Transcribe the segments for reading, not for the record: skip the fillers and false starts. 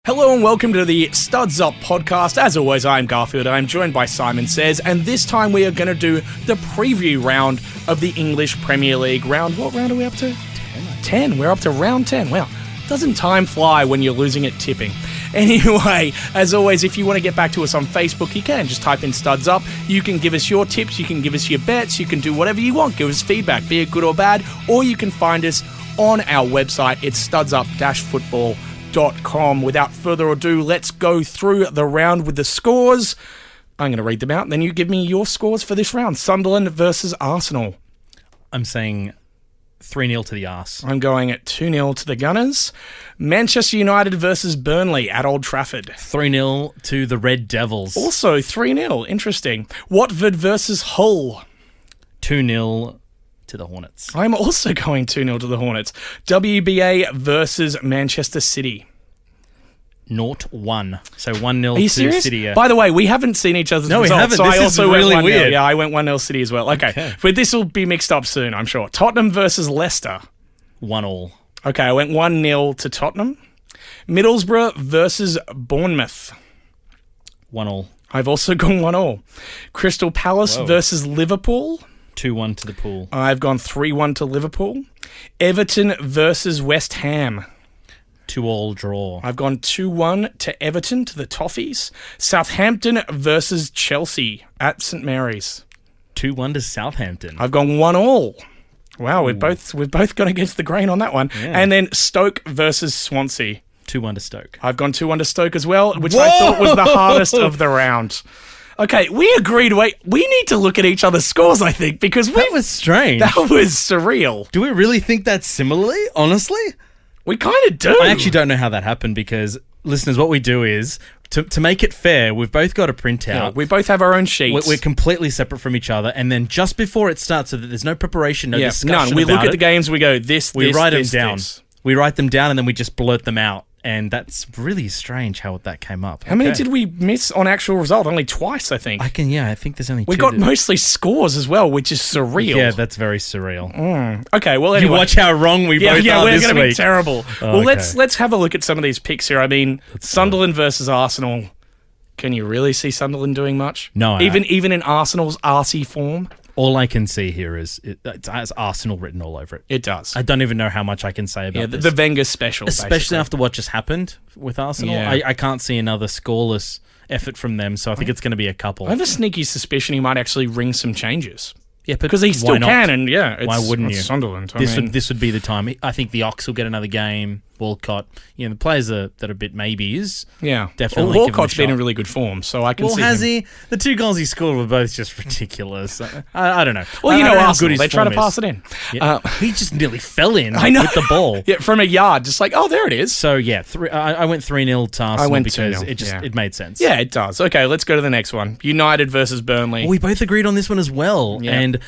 Hello and welcome to the Studs Up podcast. As always, I'm Garfield. I'm joined by Simon Says, and this time we are going to do the preview round of the English Premier League round. What round are we up to? 10. We're up to round 10. Wow. Doesn't time fly when you're losing at tipping? Anyway, as always, if you want to get back to us on Facebook, you can. Just type in Studs Up. You can give us your tips. You can give us your bets. You can do whatever you want. Give us feedback, be it good or bad. Or you can find us on our website. It's studsup-football.com. Without further ado, let's go through the round with the scores. I'm going to read them out, and then you give me your scores for this round. Sunderland versus Arsenal. I'm saying 3-0 to the Arse. I'm going at 2-0 to the Gunners. Manchester United versus Burnley at Old Trafford. 3-0 to the Red Devils. Also 3-0. Interesting. Watford versus Hull. 2-0 to the Hornets. I'm also going 2-0 to the Hornets. WBA versus Manchester City. 0-1. So 1-0 Are you to serious? City. Yeah. By the way, we haven't seen each other's No, we results, haven't. so This I is also really went 1-0. weird. Yeah, I went 1-0 City as well. Okay. But this will be mixed up soon, I'm sure. Tottenham versus Leicester. 1-1. Okay, I went 1-0 to Tottenham. Middlesbrough versus Bournemouth. 1-1. I've also gone 1-1. Crystal Palace versus Liverpool. 2-1 to the Pool. I've gone 3-1 to Liverpool. Everton versus West Ham. 2-2 draw. I've gone 2-1 to Everton, to the Toffees. Southampton versus Chelsea at St Mary's. 2-1 to Southampton. I've gone 1-1. Wow, we've both gone against the grain on that one. Yeah. And then Stoke versus Swansea. 2-1 to Stoke. I've gone 2-1 to Stoke as well, which I thought was the hardest of the round. Okay, we agreed. Wait, we need to look at each other's scores, I think, because that was strange. That was surreal. Do we really think that similarly, honestly? We kind of do. I actually don't know how that happened because, listeners, what we do is, to make it fair, we've both got a printout. Yeah, we both have our own sheets. We're completely separate from each other, and then just before it starts, so that there's no preparation, no discussion none. We look at the games, we go, we write them down. We write them down, and then we just blurt them out. And that's really strange how that came up. How many did we miss on actual result? Only twice, I think. I think there's only two. We got mostly scores as well, which is surreal. Yeah, that's very surreal. Okay, well, anyway. You watch how wrong we both are this week. Yeah, we're going to be terrible. Well, let's have a look at some of these picks here. I mean, Sunderland versus Arsenal. Can you really see Sunderland doing much? No. Even in Arsenal's arsey form? All I can see here is it has Arsenal written all over it. It does. I don't even know how much I can say about this. The Wenger special, especially basically. After what just happened with Arsenal. Yeah. I can't see another scoreless effort from them, so I think it's going to be a couple. I have a sneaky suspicion he might actually ring some changes. Yeah, because he still can, and why wouldn't you? Sunderland. This would be the time. I think the Ox will get another game. Walcott, the players that are a bit maybes. Yeah, definitely. Well, Walcott's been in really good form, so I can see. Well, has he? The 2 goals he scored were both just ridiculous. I don't know. Well, Arsenal, they try to pass it in. Yeah. He just nearly fell in with the ball. Yeah, from a yard, just like, there it is. So yeah, I went 3-0 to Arsenal because it made sense. Yeah, it does. Okay, let's go to the next one. United versus Burnley. We both agreed on this one as well, and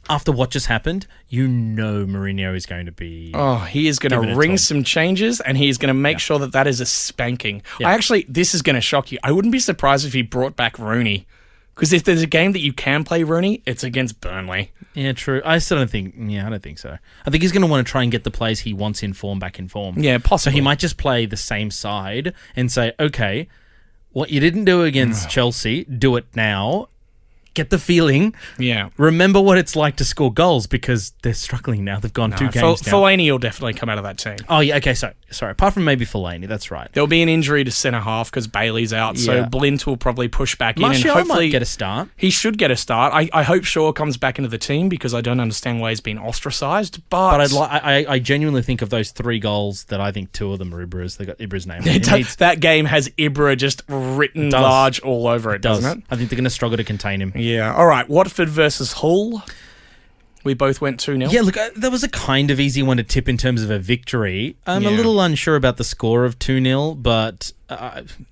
after what just happened, Mourinho is going to be... he is going to ring some changes, and he is going to make sure that is a spanking. Yeah. This is going to shock you. I wouldn't be surprised if he brought back Rooney. Because if there's a game that you can play Rooney, it's against Burnley. Yeah, true. I don't think so. I think he's going to want to try and get the players he wants in form back in form. Yeah, possibly. So he might just play the same side and say, okay, what you didn't do against Chelsea, do it now. Get the feeling. Yeah. Remember what it's like to score goals because they're struggling now. They've gone 2 games now. Fellaini will definitely come out of that team. Oh, yeah. Okay, sorry. Apart from maybe Fellaini, that's right. There'll be an injury to centre-half because Bailey's out, so Blint will probably push back in. And hopefully might get a start. He should get a start. I hope Shaw comes back into the team because I don't understand why he's been ostracised. But I genuinely think of those 3 goals that I think 2 of them are Ibra's. They got Ibra's name. That game has Ibra just written large all over it, doesn't it? I think they're going to struggle to contain him. Yeah. All right. Watford versus Hull. We both went 2-0. Yeah, look, that was a kind of easy one to tip in terms of a victory. I'm a little unsure about the score of 2-0, but...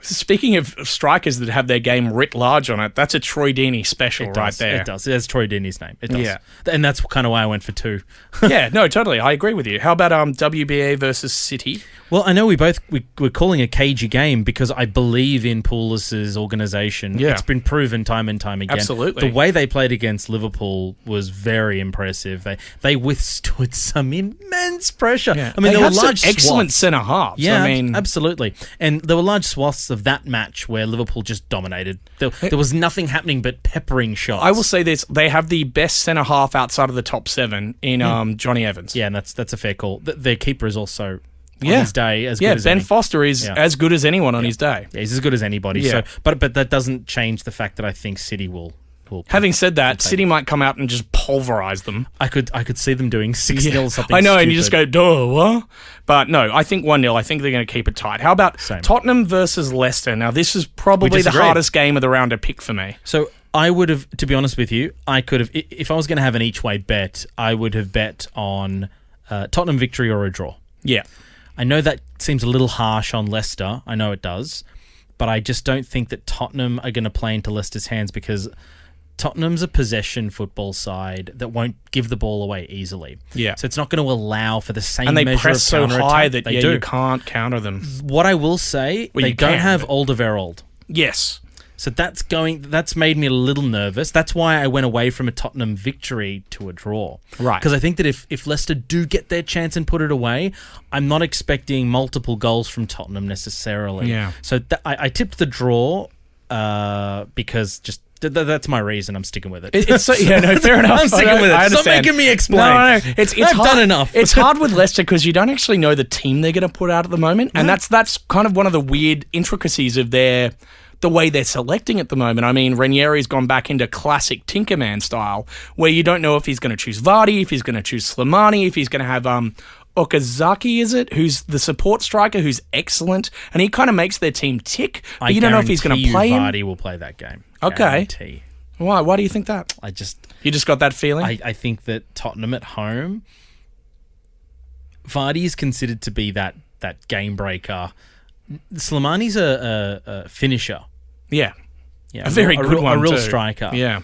Speaking of strikers that have their game writ large on it, that's a Troy Deeney special right there. It does. It has Troy Deeney's name. It does. Yeah. And that's kind of why I went for 2. Yeah, no, totally. I agree with you. How about WBA versus City? Well, I know we're calling a cagey game because I believe in Poulis's organisation. Yeah. It's been proven time and time again. Absolutely. The way they played against Liverpool was very impressive. They withstood some immense pressure. Yeah. I mean, they there were had some large excellent swaths. centre halves. Yeah, I mean, absolutely. And there were large swaths of that match where Liverpool just dominated. There was nothing happening but peppering shots. I will say this: they have the best centre half outside of the top 7 in Johnny Evans. Yeah, and that's a fair call. Their keeper is also on Yeah. his day as good as Ben any. Foster is as good as anyone on his day. Yeah, he's as good as anybody. Yeah. So, but that doesn't change the fact that I think City will. Having said that, City might come out and just pulverise them. I could see them doing 6-0 something. I know, stupid. and you just go, duh, what? But no, I think 1-0. I think they're going to keep it tight. How about Tottenham versus Leicester? Now, this is probably the hardest game of the round to pick for me. So I would have, to be honest with you, I could have, if I was going to have an each-way bet, I would have bet on Tottenham victory or a draw. Yeah. I know that seems a little harsh on Leicester. I know it does. But I just don't think that Tottenham are going to play into Leicester's hands because Tottenham's a possession football side that won't give the ball away easily. Yeah. So it's not going to allow for the same and they measure press of so counterattack. high that they do. You can't counter them. What I will say, Well, they you don't can, have but- Alderweireld. Yes. So that's made me a little nervous. That's why I went away from a Tottenham victory to a draw. Right. Because I think that if Leicester do get their chance and put it away, I'm not expecting multiple goals from Tottenham necessarily. Yeah. So I tipped the draw because just that's my reason. I'm sticking with it. It's so, yeah, no, fair enough. I'm sticking with it. I Stop understand. making me explain. No. It's I've hard. done enough. It's hard with Leicester because you don't actually know the team they're going to put out at the moment, and that's kind of one of the weird intricacies of the way they're selecting at the moment. I mean, Ranieri's gone back into classic Tinkerman style, where you don't know if he's going to choose Vardy, if he's going to choose Slimani, if he's going to have Okazaki, is it? Who's the support striker, who's excellent, and he kind of makes their team tick, but you don't know if he's going to play him. Vardy will play that game. Okay. Guarantee. Why? Why do you think that? You just got that feeling? I think that Tottenham at home, Vardy is considered to be that game breaker. Slimani's a finisher. Yeah. Yeah, A very good one, a real too. striker. Yeah.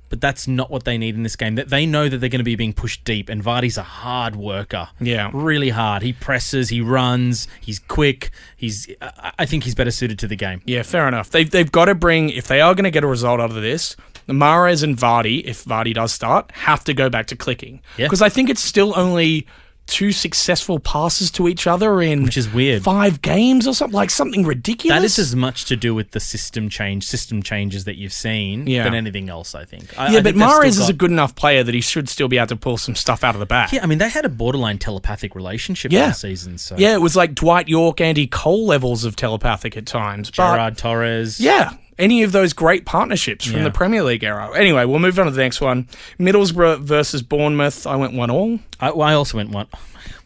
But that's not what they need in this game. They know that they're going to be being pushed deep, and Vardy's a hard worker. Yeah. Really hard. He presses, he runs, he's quick. I think he's better suited to the game. Yeah, fair enough. They've got to bring, if they are going to get a result out of this, Mahrez and Vardy, if Vardy does start, have to go back to clicking. Yeah. Because I think it's still only 2 successful passes to each other in Which is weird. 5 games or something, like something ridiculous. That is as much to do with the system changes that you've seen than anything else, I think. But Mahrez is a good enough player that he should still be able to pull some stuff out of the bag. Yeah, I mean, they had a borderline telepathic relationship last season. So. Yeah, it was like Dwight York, Andy Cole levels of telepathic at times. Gerard Torres. Yeah. Any of those great partnerships from the Premier League era. Anyway, we'll move on to the next one. Middlesbrough versus Bournemouth. I went 1-1. I also went 1.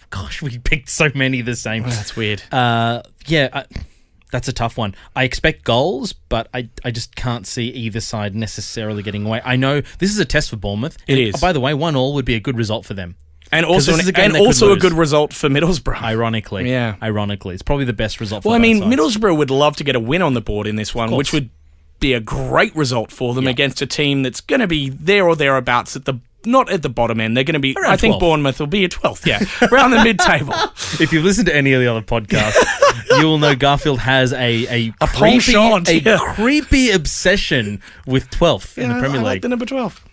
Gosh, we picked so many the same. Oh, that's weird. That's a tough one. I expect goals, but I just can't see either side necessarily getting away. I know this is a test for Bournemouth. It is. By the way, 1-1 would be a good result for them. And also, a good result for Middlesbrough. Ironically. Yeah. Ironically. It's probably the best result for Well, I both mean, sides. Middlesbrough would love to get a win on the board in this one, which would be a great result for them against a team that's going to be there or thereabouts not at the bottom end. They're going to be, Around I think 12th. Bournemouth will be a 12th, around the mid-table. If you've listened to any of the other podcasts, you will know Garfield has a creepy obsession with 12th in the Premier I League. like the number 12.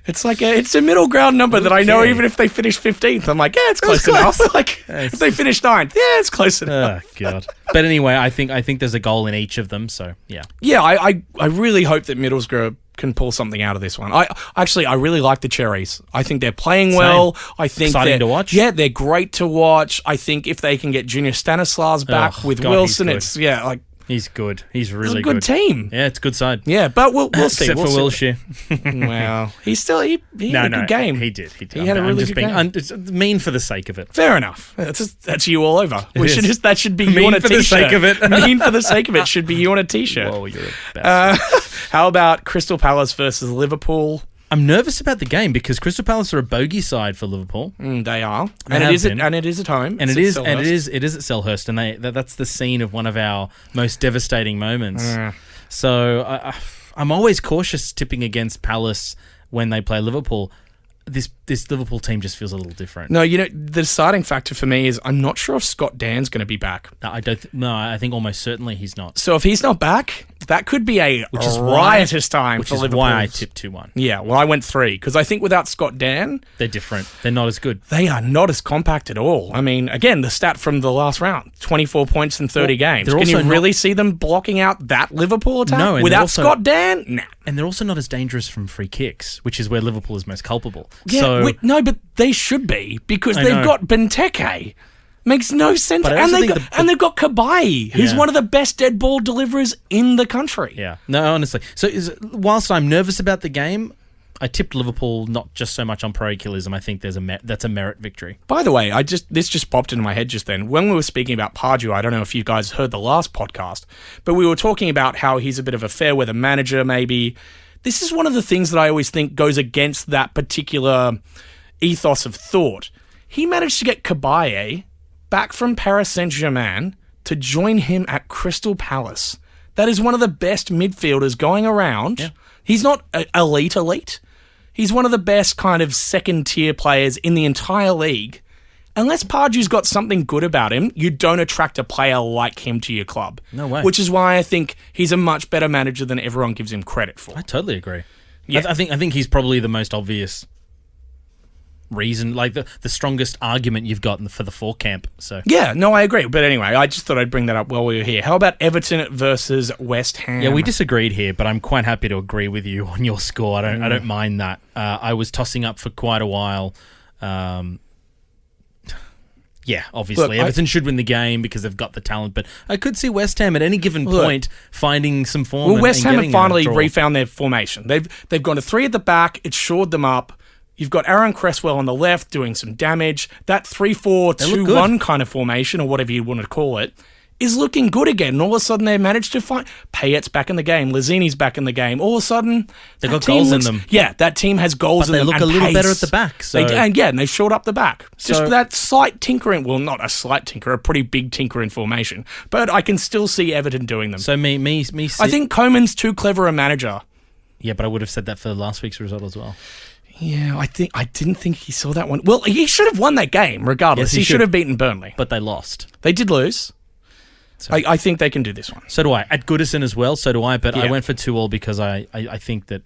It's like it's a middle ground number that I know even if they finish 15th, I'm like, yeah, it's close enough. Like, if they finish 9th, yeah, it's close enough. Oh, God. But anyway, I think there's a goal in each of them, so yeah. Yeah, I really hope that Middlesbrough can pull something out of this one. I really like the Cherries. I think they're playing well. I think exciting to watch. Yeah, they're great to watch. I think if they can get Junior Stanislas back with Wilson, he's good. it's He's good. He's really good team. Yeah, it's a good side. Yeah, but we'll see. Except for Wilshere. Well, he had a good game. He did. He had a really good game. It's mean for the sake of it. Fair enough. That's you all over. That should be you Mean on a for t-shirt. the sake of it. Mean for the sake of it should be you on a t-shirt. Whoa, you're the best. How about Crystal Palace versus Liverpool? I'm nervous about the game because Crystal Palace are a bogey side for Liverpool. They are, and it is at home, and it is at Selhurst, and that's the scene of one of our most devastating moments. So I'm always cautious tipping against Palace when they play Liverpool. this Liverpool team just feels a little different. No, the deciding factor for me is I'm not sure if Scott Dan's going to be back. No, I don't. I think almost certainly he's not. So if he's not back, that could be a riotous time for Liverpool. Which is why I tipped 2-1. Yeah, well, I went 3 because I think without Scott Dan, they're different. They're not as good. They are not as compact at all. I mean, again, the stat from the last round: 24 points in 30 games. Can you really see them blocking out that Liverpool attack? No, without Scott Dan? Nah. And they're also not as dangerous from free kicks, which is where Liverpool is most culpable. Yeah, no, but they should be because they've got Benteke. Makes no sense. And they've got Kabai, who's one of the best dead ball deliverers in the country. Yeah. No, honestly. So whilst I'm nervous about the game, I tipped Liverpool not just so much on parochialism. I think that's a merit victory. By the way, this just popped into my head just then. When we were speaking about Pardew, I don't know if you guys heard the last podcast, but we were talking about how he's a bit of a fair weather manager, maybe. This is one of the things that I always think goes against that particular ethos of thought. He managed to get Kabaye back from Paris Saint-Germain to join him at Crystal Palace. That is one of the best midfielders going around. Yeah. He's not elite. He's one of the best kind of second-tier players in the entire league. Unless Pardew's got something good about him, you don't attract a player like him to your club. No way. Which is why I think he's a much better manager than everyone gives him credit for. I totally agree. Yeah. I think he's probably the most obvious reason, like the strongest argument you've got for the 4 camp. So yeah, no, I agree. But anyway, I just thought I'd bring that up while we were here. How about Everton versus West Ham? Yeah, we disagreed here, but I'm quite happy to agree with you on your score. I don't mind that. I was tossing up for quite a while. Yeah, obviously. Look, Everton should win the game because they've got the talent, but I could see West Ham at any given point finding some form. Well, West Ham have finally refound their formation. They've gone to 3 at the back. It's shored them up. You've got Aaron Cresswell on the left doing some damage. That 3-4-2-1 kind of formation, or whatever you want to call it, is looking good again. And all of a sudden, they managed to find Payet's back in the game. Lazzini's back in the game. All of a sudden, they've got goals in them. Yeah, that team has goals in them. But they look a little better at the back. So. And they've shored up the back. Just that slight tinkering. Well, not a slight tinker, a pretty big tinker in formation. But I can still see Everton doing them. So I think Koeman's too clever a manager. Yeah, but I would have said that for last week's result as well. Yeah, I didn't think he saw that one. Well, he should have won that game, regardless. Yes, he should have beaten Burnley. But they lost. They did lose. So, I think they can do this one. So do I. At Goodison as well, so do I. But I went for 2-2 because I think that...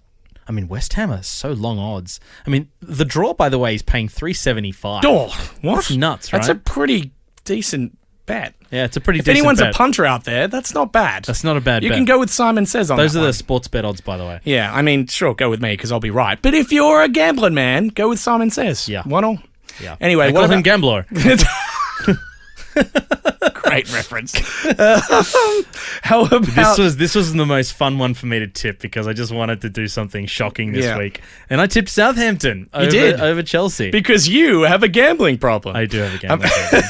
I mean, West Ham are so long odds. I mean, the draw, by the way, is paying $3.75. Oh, what? That's nuts, right? That's a pretty decent bet. Yeah, it's a pretty decent bet. If anyone's a punter out there, that's not bad. That's not a bad bet. You can go with Simon Says on Those that are one. the sports bet odds, by the way. Yeah, I mean, sure, go with me because I'll be right. But if you're a gambling man, go with Simon Says. Yeah. 1-1. Yeah. Anyway, what him Gambler. Great reference. How about this was the most fun one for me to tip because I just wanted to do something shocking this week, and I tipped Southampton over Chelsea because you have a gambling problem. I do have a gambling problem.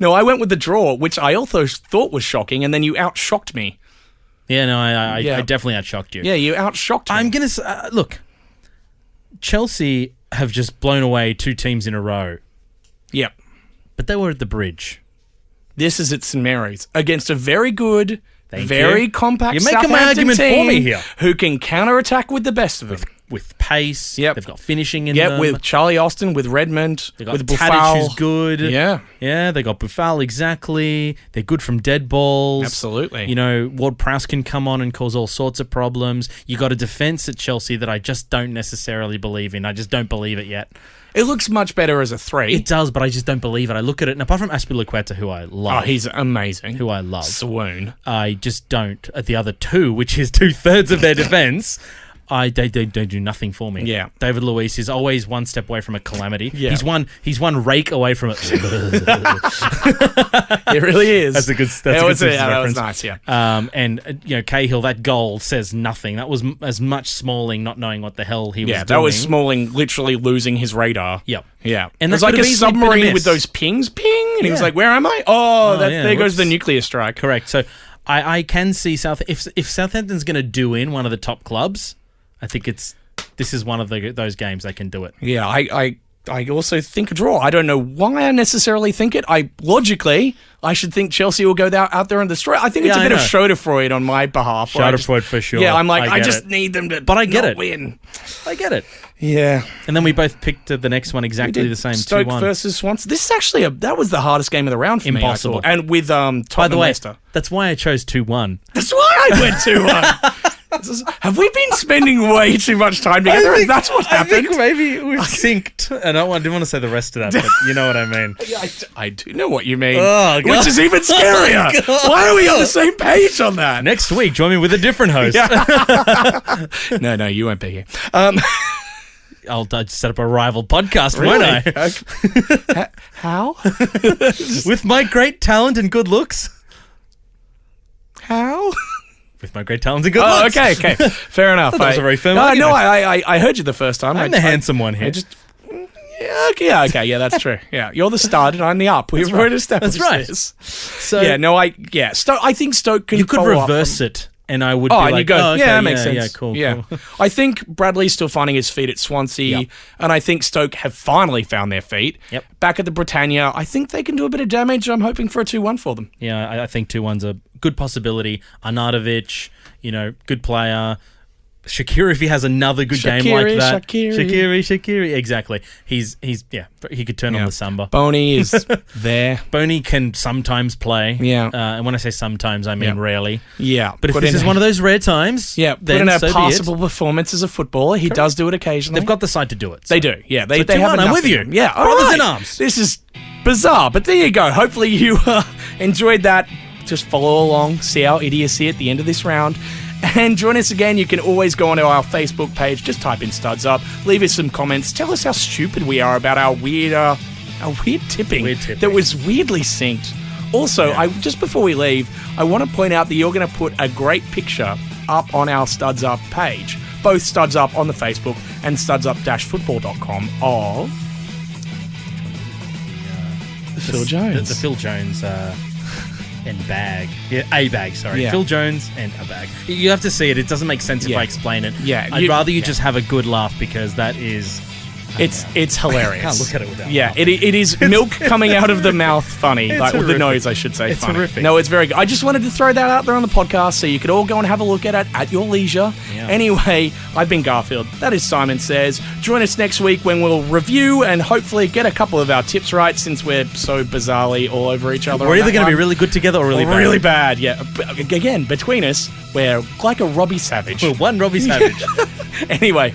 No, I went with the draw, which I also thought was shocking, and then you outshocked me. Yeah, no, I definitely outshocked you. Yeah, you outshocked me. I'm gonna look. Chelsea have just blown away 2 teams in a row. Yep, but they were at the Bridge. This is at St Mary's against a very good, very compact You're making my argument team for me here. Who can counter-attack with the best of them. With pace. Yep. They've got finishing in them. Yeah, with Charlie Austin, with Redmond, they got with Tadic, Buffal. who's good. Yeah. Yeah, they got Buffal, exactly. They're good from dead balls. Absolutely. You know, Ward-Prowse can come on and cause all sorts of problems. You got a defence at Chelsea that I just don't necessarily believe in. I just don't believe it yet. It looks much better as a 3. It does, but I just don't believe it. I look at it, and apart from Azpilicueta, who I love. Oh, he's amazing. Who I love. Swoon. I just don't. At the other 2, which is 2/3 of their defence, they do nothing for me. Yeah. David Luiz is always one step away from a calamity. Yeah. He's one rake away from it. It really is. That's a good reference. That was nice, yeah. And Cahill, that goal says nothing. That was as much Smalling not knowing what the hell he was doing. Yeah, that was Smalling literally losing his radar. Yep. Yeah. And it was like a submarine with those pings, ping, and he was like, where am I? There goes the nuclear strike. Correct. So I can see if Southampton's going to do in one of the top clubs, I think this is one of those games they can do it. Yeah, I also think a draw. I don't know why I necessarily think it. Logically, I should think Chelsea will go out there and destroy. I think it's a bit of Schadenfreude on my behalf. Schadenfreude for sure. Yeah, I'm like, I just need them to. But I get it. Win. I get it. Yeah. And then we both picked the next one We exactly did the same, Stoke 2-1. versus Swansea. This is actually that was the hardest game of the round for me. Impossible. I thought. And with Tottenham By the way, Leicester. that's why I chose 2-1. That's why I went 2-1. Have we been spending way too much time together? That's what happened. I think maybe we've synced. And I didn't want to say the rest of that, but you know what I mean. Yeah, I do know what you mean. Oh, God. Which is even scarier. Why are we on the same page on that? Next week, join me with a different host. No, you won't be here. I'll set up a rival podcast, won't I? Okay. How? With my great talent and good looks. How? With my great talent and good Oh, looks. okay. Fair enough. That was a very firm No, argument. I heard you the first time. I'm the handsome one here. I just... Yeah, okay, yeah, that's true. Yeah, you're the stud and I'm the up. We've already established That's right. this. So I think Stoke can you could follow up reverse it, and I would Oh, be and like, you go, oh, okay, yeah, that makes sense. Yeah, cool. I think Bradley's still finding his feet at Swansea, Yep. and I think Stoke have finally found their feet. Yep. Back at the Britannia, I think they can do a bit of damage. I'm hoping for a 2-1 for them. Yeah, I think 2-1's a good possibility. Arnautovic, good player. Shaqiri, if he has another good game like that. Shaqiri, exactly. He could turn on the samba. Boney is there. Boney can sometimes play. Yeah. And when I say sometimes, I mean rarely. Yeah. But if this is one of those rare times, put then in a so be it. passable performance as a footballer. He does do it occasionally. They've got the side to do it. They do. Yeah. They 2-1, have enough I'm with in you. them. Yeah. All Brothers right. in arms. This is bizarre, but there you go. Hopefully you enjoyed that. Just follow along, see our idiocy at the end of this round. And join us again. You can always go onto our Facebook page. Just type in Studs Up. Leave us some comments. Tell us how stupid we are about our weird tipping that was weirdly synced. Also, just before we leave, I want to point out that you're going to put a great picture up on our Studs Up page. Both Studs Up on the Facebook and studsup-football.com of Phil Jones. The Phil Jones and bag. Yeah, a bag, sorry. Yeah. Phil Jones and a bag. You have to see it. It doesn't make sense if I explain it. Yeah, I'd rather you just have a good laugh because that is... It's hilarious. I can't look at it without Yeah, laughing. it is milk coming out of the mouth funny. It's Like, with the horrific. nose, I should say. It's funny. horrific. No, it's very good. I just wanted to throw that out there on the podcast so you could all go and have a look at it at your leisure. Yeah. Anyway, I've been Garfield. That is Simon Says. Join us next week when we'll review and hopefully get a couple of our tips right since we're so bizarrely all over each other. We're on either that going to be one. really good together or really Or bad. really bad, yeah. Again, between us, we're like a Robbie Savage. We're one Robbie Savage. Anyway,